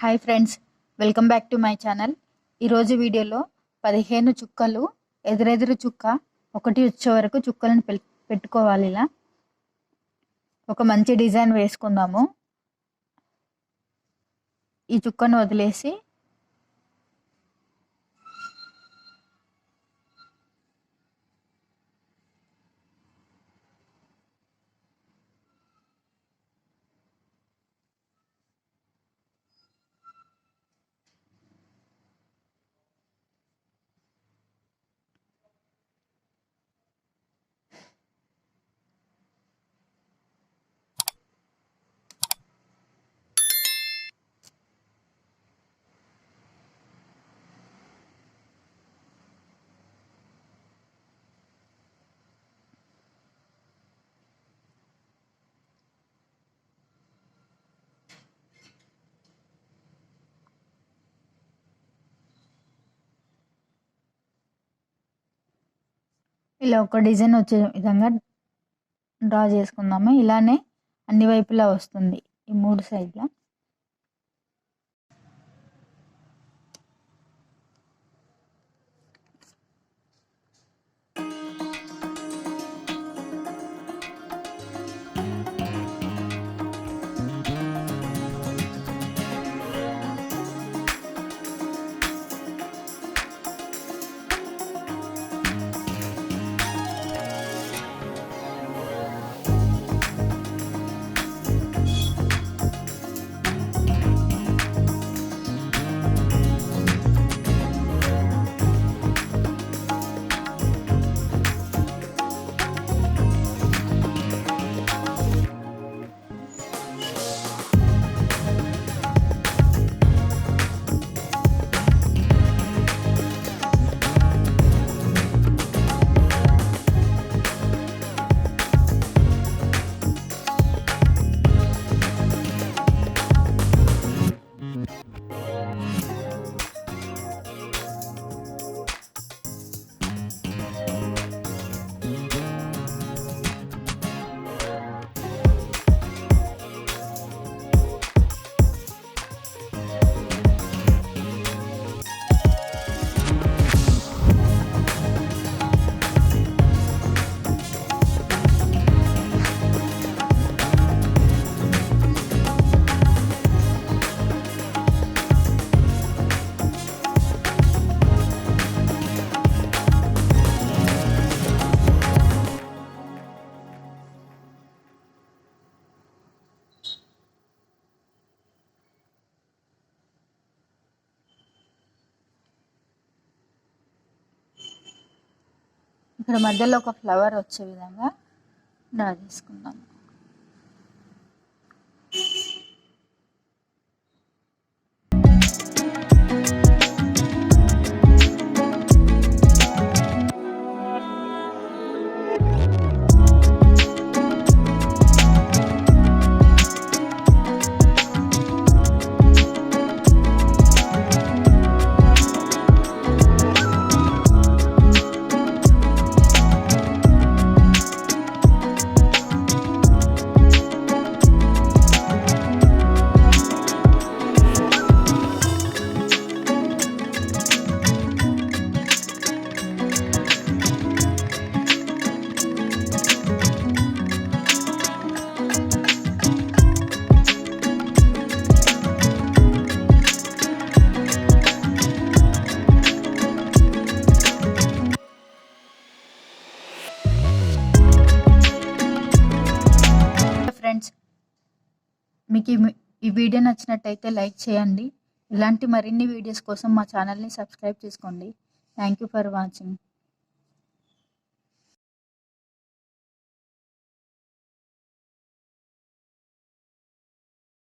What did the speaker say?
Hi friends, welcome back to my channel. ఈరోజు వీడియోలో 15 చుక్కలు ఎదురెదురు చుక్క ఒకటి వచ్చే వరకు చుక్కలను పెట్టుకోవాలి. ఇలా ఒక మంచి డిజైన్ వేసుకుందాము. ఈ చుక్కను వదిలేసి ఇలా ఒక డిజైన్ వచ్చే విధంగా డ్రా చేసుకుందాము. ఇలానే అన్ని వైపులా వస్తుంది, ఈ 3 సైడ్ల. ఇక్కడ మధ్యలో ఒక ఫ్లవర్ వచ్చే విధంగా డ్రా చేసుకుందాం. ఫ్రెండ్స్, మీకు ఈ వీడియో నచ్చినట్టయితే లైక్ చేయండి. ఇలాంటి మరిన్ని వీడియోస్ కోసం మా ఛానల్ని సబ్స్క్రైబ్ చేసుకోండి. Thank you for watching.